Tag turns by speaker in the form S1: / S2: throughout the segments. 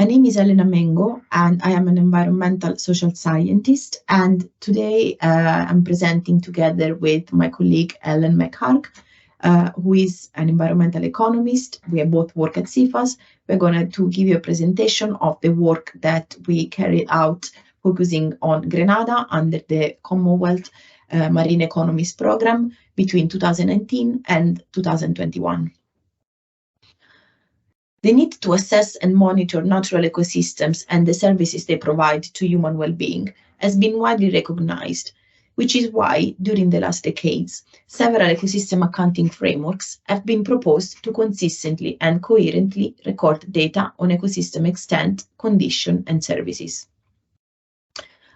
S1: My name is Elena Mengo, and I am an environmental social scientist. And today I'm presenting together with my colleague Elena McHarg, who is an environmental economist. We both work at CEFAS. We're going to give you a presentation of the work that we carried out focusing on Grenada under the Commonwealth Marine Economist Program between 2019 and 2021. The need to assess and monitor natural ecosystems and the services they provide to human well-being has been widely recognized, which is why, during the last decades, several ecosystem accounting frameworks have been proposed to consistently and coherently record data on ecosystem extent, condition, and services.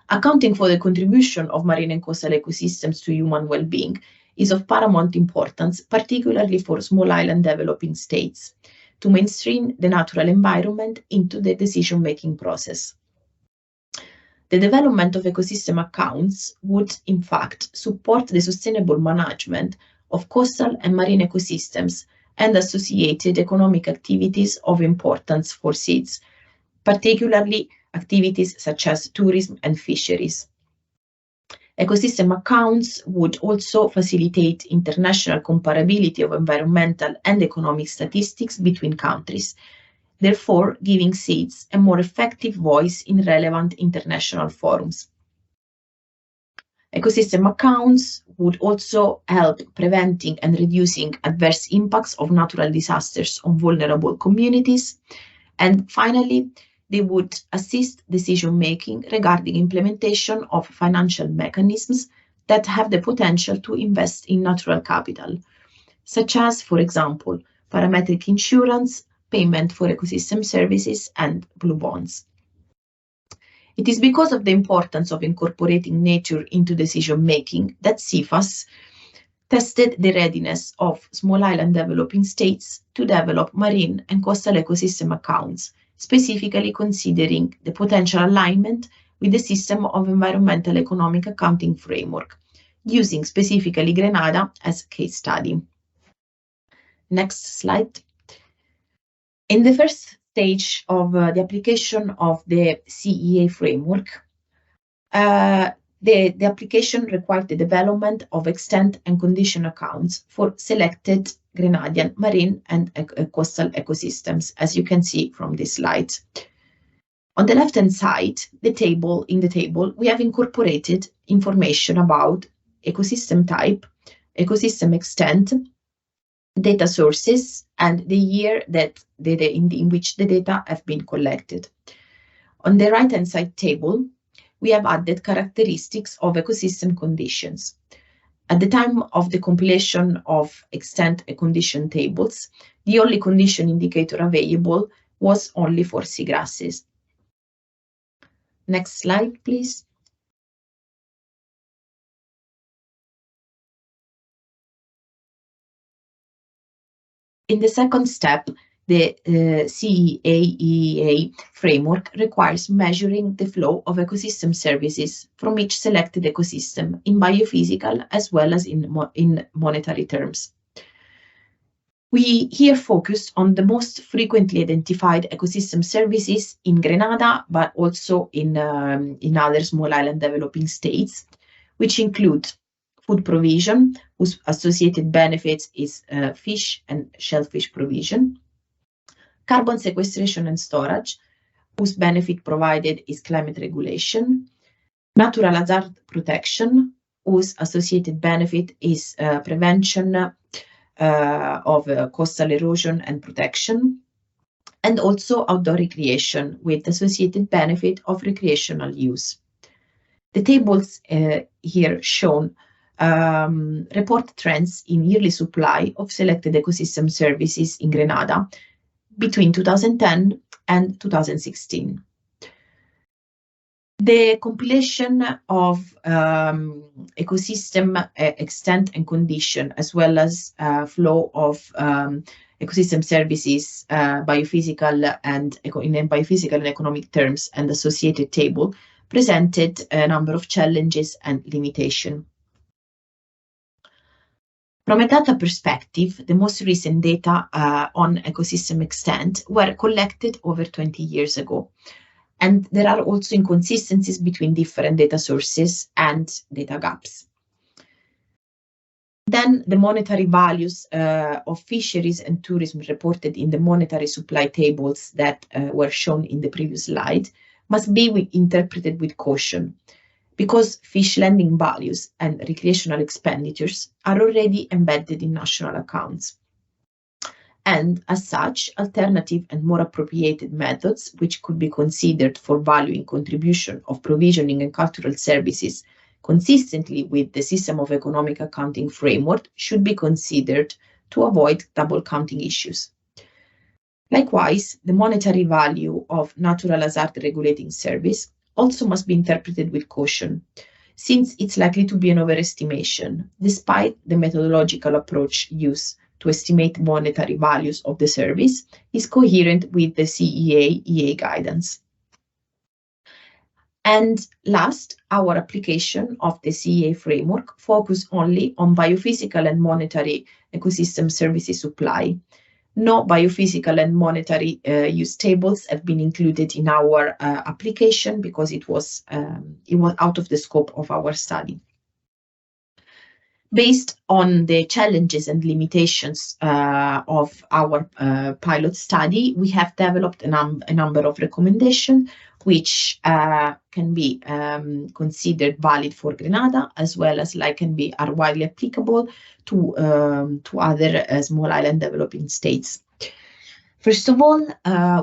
S1: Accounting for the contribution of marine and coastal ecosystems to human well-being is of paramount importance, particularly for small island developing states, to mainstream the natural environment into the decision-making process. The development of ecosystem accounts would, in fact, support the sustainable management of coastal and marine ecosystems and associated economic activities of importance for seeds, particularly activities such as tourism and fisheries. Ecosystem accounts would also facilitate international comparability of environmental and economic statistics between countries, therefore giving seeds a more effective voice in relevant international forums. Ecosystem accounts would also help preventing and reducing adverse impacts of natural disasters on vulnerable communities. And finally, they would assist decision-making regarding implementation of financial mechanisms that have the potential to invest in natural capital, such as, for example, parametric insurance, payment for ecosystem services, and blue bonds. It is because of the importance of incorporating nature into decision-making that CEFAS tested the readiness of small island developing states to develop marine and coastal ecosystem accounts, specifically considering the potential alignment with the system of environmental economic accounting framework, using specifically Grenada as a case study. Next slide. In the first stage of the application of the CEA framework, the application required the development of extent and condition accounts for selected Grenadian marine and coastal ecosystems, as you can see from this slide. On the left-hand side, in the table, we have incorporated information about ecosystem type, ecosystem extent, data sources, and the year that in which the data have been collected. On the right-hand side table, we have added characteristics of ecosystem conditions. At the time of the compilation of extent and condition tables, the only condition indicator available was only for seagrasses. Next slide, please. In the second step, the CEA framework requires measuring the flow of ecosystem services from each selected ecosystem in biophysical as well as in monetary terms. We here focused on the most frequently identified ecosystem services in Grenada, but also in other small island developing states, which include food provision, whose associated benefits is fish and shellfish provision, carbon sequestration and storage, whose benefit provided is climate regulation, natural hazard protection, whose associated benefit is prevention of coastal erosion and protection, and also outdoor recreation with associated benefit of recreational use. The tables here shown report trends in yearly supply of selected ecosystem services in Grenada between 2010 and 2016. The compilation of ecosystem extent and condition, as well as flow of ecosystem services, biophysical and in biophysical and economic terms, and associated table, presented a number of challenges and limitations. From a data perspective, the most recent data on ecosystem extent were collected over 20 years ago. And there are also inconsistencies between different data sources and data gaps. Then the monetary values of fisheries and tourism reported in the monetary supply tables that were shown in the previous slide must be interpreted with caution, because fish landing values and recreational expenditures are already embedded in national accounts. And as such, alternative and more appropriated methods, which could be considered for valuing contribution of provisioning and cultural services consistently with the system of economic accounting framework, should be considered to avoid double counting issues. Likewise, the monetary value of natural hazard regulating service also must be interpreted with caution, since it's likely to be an overestimation, despite the methodological approach used to estimate monetary values of the service is coherent with the CEA-EA guidance. And last, our application of the CEA framework focus only on biophysical and monetary ecosystem services supply. No biophysical and monetary use tables have been included in our application because it was out of the scope of our study. Based on the challenges and limitations of our pilot study, we have developed a number of recommendations which can be considered valid for Grenada, as well as are widely applicable to other small island developing states. First of all,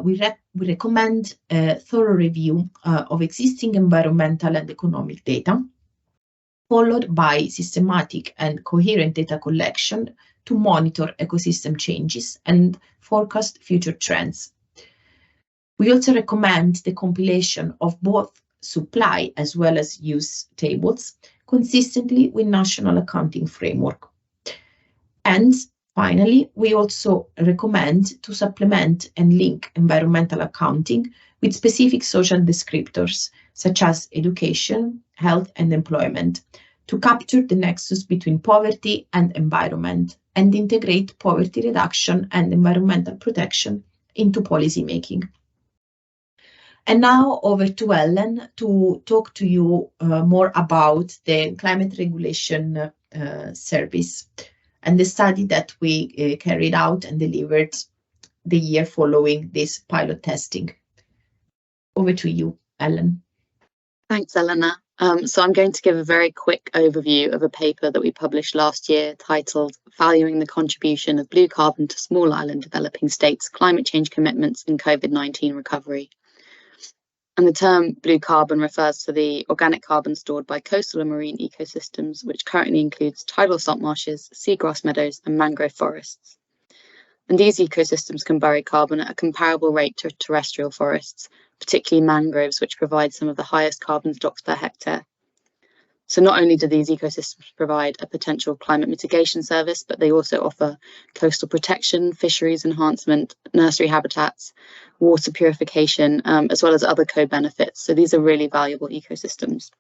S1: we recommend a thorough review of existing environmental and economic data, followed by systematic and coherent data collection to monitor ecosystem changes and forecast future trends. We also recommend the compilation of both supply as well as use tables consistently with national accounting framework. And finally, we also recommend to supplement and link environmental accounting with specific social descriptors, such as education, health, and employment, to capture the nexus between poverty and environment and integrate poverty reduction and environmental protection into policy making. And now over to Ellen to talk to you more about the climate regulation service and the study that we carried out and delivered the year following this pilot testing. Over to you, Ellen.
S2: Thanks, Elena. So I'm going to give a very quick overview of a paper that we published last year titled Valuing the Contribution of Blue Carbon to Small Island Developing States' Climate Change Commitments in COVID-19 Recovery. And the term blue carbon refers to the organic carbon stored by coastal and marine ecosystems, which currently includes tidal salt marshes, seagrass meadows, and mangrove forests. And these ecosystems can bury carbon at a comparable rate to terrestrial forests, particularly mangroves, which provide some of the highest carbon stocks per hectare. So not only do these ecosystems provide a potential climate mitigation service, but they also offer coastal protection, fisheries enhancement, nursery habitats, water purification, as well as other co-benefits. So these are really valuable ecosystems.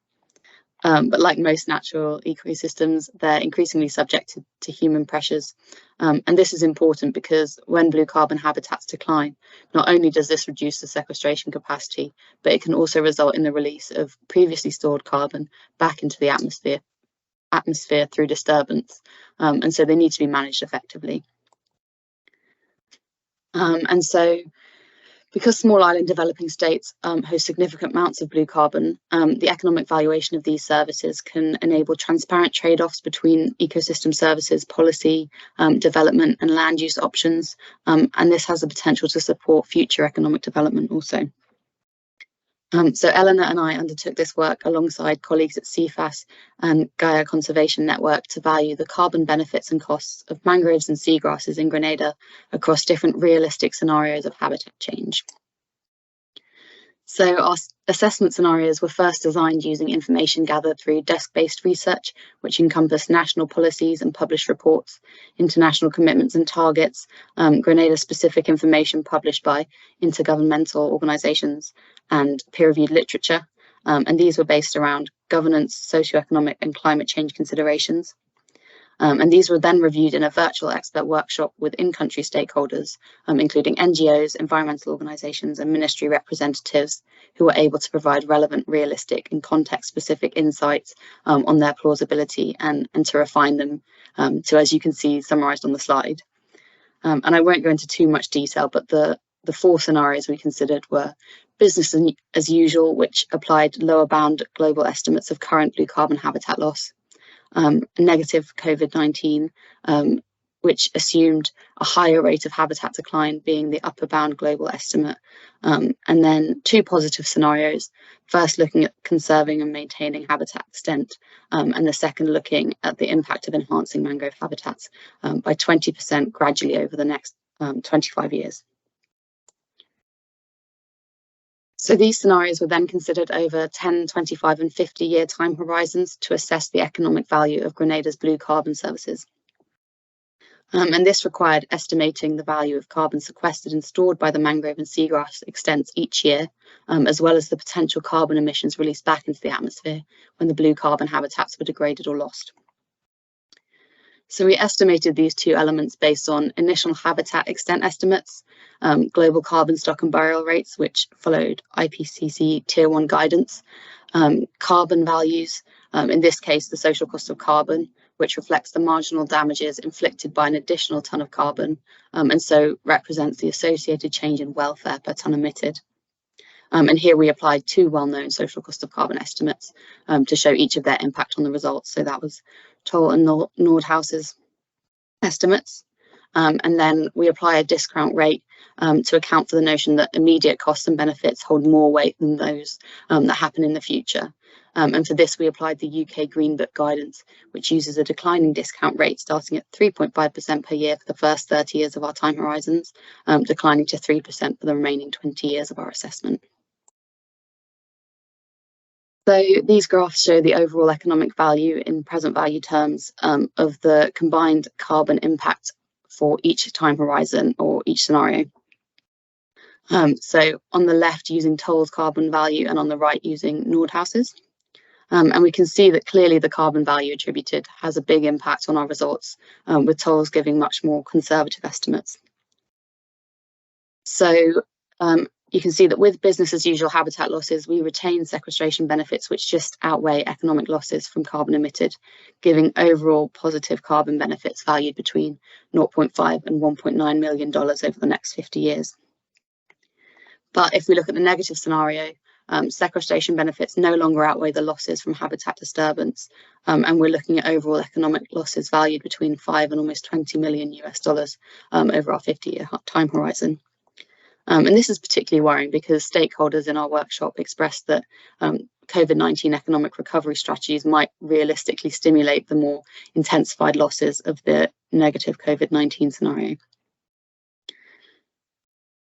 S2: But like most natural ecosystems, they're increasingly subjected to human pressures. And this is important because when blue carbon habitats decline, not only does this reduce the sequestration capacity, but it can also result in the release of previously stored carbon back into the atmosphere through disturbance. And so they need to be managed effectively. And so because small island developing states host significant amounts of blue carbon, the economic valuation of these services can enable transparent trade-offs between ecosystem services, policy, development and land use options. And this has the potential to support future economic development also. So Elena and I undertook this work alongside colleagues at CEFAS and Gaia Conservation Network to value the carbon benefits and costs of mangroves and seagrasses in Grenada across different realistic scenarios of habitat change. So our assessment scenarios were first designed using information gathered through desk-based research, which encompassed national policies and published reports, international commitments and targets, Grenada-specific information published by intergovernmental organisations, and peer-reviewed literature. And these were based around governance, socioeconomic and climate change considerations. And these were then reviewed in a virtual expert workshop with in-country stakeholders, including NGOs, environmental organisations and ministry representatives who were able to provide relevant, realistic and context-specific insights on their plausibility and to refine them to, as you can see, summarised on the slide. And I won't go into too much detail, but the 4 scenarios we considered were business as usual, which applied lower bound global estimates of current blue carbon habitat loss, negative COVID-19, which assumed a higher rate of habitat decline being the upper bound global estimate, and then 2 positive scenarios, first looking at conserving and maintaining habitat extent, and the second looking at the impact of enhancing mangrove habitats by 20% gradually over the next 25 years. So these scenarios were then considered over 10, 25 and 50-year time horizons to assess the economic value of Grenada's blue carbon services. And this required estimating the value of carbon sequestered and stored by the mangrove and seagrass extents each year, as well as the potential carbon emissions released back into the atmosphere when the blue carbon habitats were degraded or lost. So we estimated these 2 elements based on initial habitat extent estimates, global carbon stock and burial rates, which followed IPCC Tier 1 guidance, carbon values, in this case the social cost of carbon, which reflects the marginal damages inflicted by an additional tonne of carbon, and so represents the associated change in welfare per tonne emitted. And here we applied 2 well-known social cost of carbon estimates to show each of their impact on the results. So that was Toll and Nordhaus's estimates. And then we apply a discount rate to account for the notion that immediate costs and benefits hold more weight than those that happen in the future. And for this, we applied the UK Green Book guidance, which uses a declining discount rate starting at 3.5% per year for the first 30 years of our time horizons, declining to 3% for the remaining 20 years of our assessment. So these graphs show the overall economic value in present value terms of the combined carbon impact for each time horizon or each scenario. So on the left using Toll's carbon value and on the right using Nordhaus's. And we can see that clearly the carbon value attributed has a big impact on our results, with Toll's giving much more conservative estimates. So you can see that with business as usual habitat losses, we retain sequestration benefits which just outweigh economic losses from carbon emitted, giving overall positive carbon benefits valued between $0.5 and $1.9 million over the next 50 years. But if we look at the negative scenario, sequestration benefits no longer outweigh the losses from habitat disturbance, and we're looking at overall economic losses valued between $5 and almost $20 million over our 50-year time horizon. And this is particularly worrying because stakeholders in our workshop expressed that COVID-19 economic recovery strategies might realistically stimulate the more intensified losses of the negative COVID-19 scenario.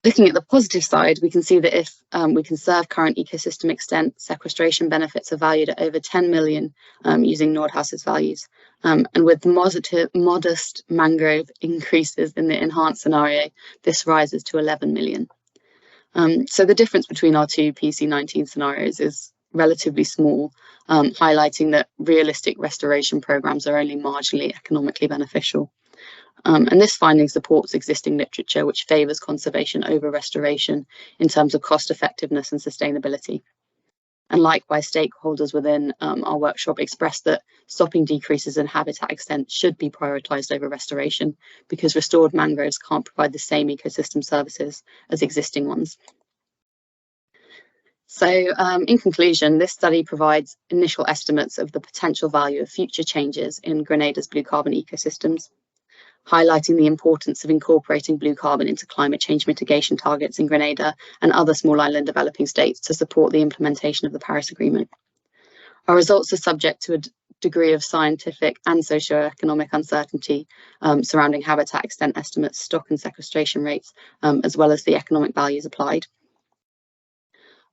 S2: Looking at the positive side, we can see that if we conserve current ecosystem extent, sequestration benefits are valued at over 10 million using Nordhaus's values. And with modest mangrove increases in the enhanced scenario, this rises to 11 million. So the difference between our 2 PC19 scenarios is relatively small, highlighting that realistic restoration programs are only marginally economically beneficial. And this finding supports existing literature which favours conservation over restoration in terms of cost effectiveness and sustainability. And likewise, stakeholders within our workshop expressed that stopping decreases in habitat extent should be prioritised over restoration because restored mangroves can't provide the same ecosystem services as existing ones. So in conclusion, this study provides initial estimates of the potential value of future changes in Grenada's blue carbon ecosystems, highlighting the importance of incorporating blue carbon into climate change mitigation targets in Grenada and other small island developing states to support the implementation of the Paris Agreement. Our results are subject to a degree of scientific and socio-economic uncertainty surrounding habitat extent estimates, stock and sequestration rates, as well as the economic values applied.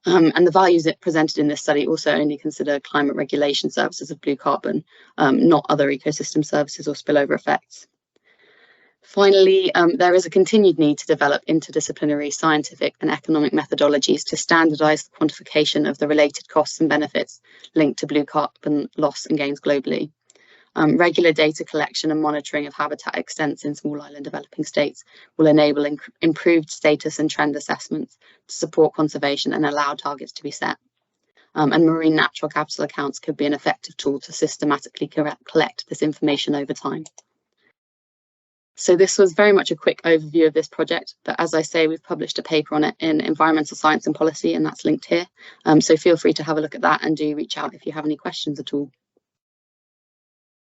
S2: And the values presented in this study also only consider climate regulation services of blue carbon, not other ecosystem services or spillover effects. Finally, there is a continued need to develop interdisciplinary scientific and economic methodologies to standardise the quantification of the related costs and benefits linked to blue carbon loss and gains globally. Regular data collection and monitoring of habitat extents in small island developing states will enable improved status and trend assessments to support conservation and allow targets to be set. And marine natural capital accounts could be an effective tool to systematically collect this information over time. So this was very much a quick overview of this project, but as I say, we've published a paper on it in Environmental Science and Policy, and that's linked here. So feel free to have a look at that and do reach out if you have any questions at all.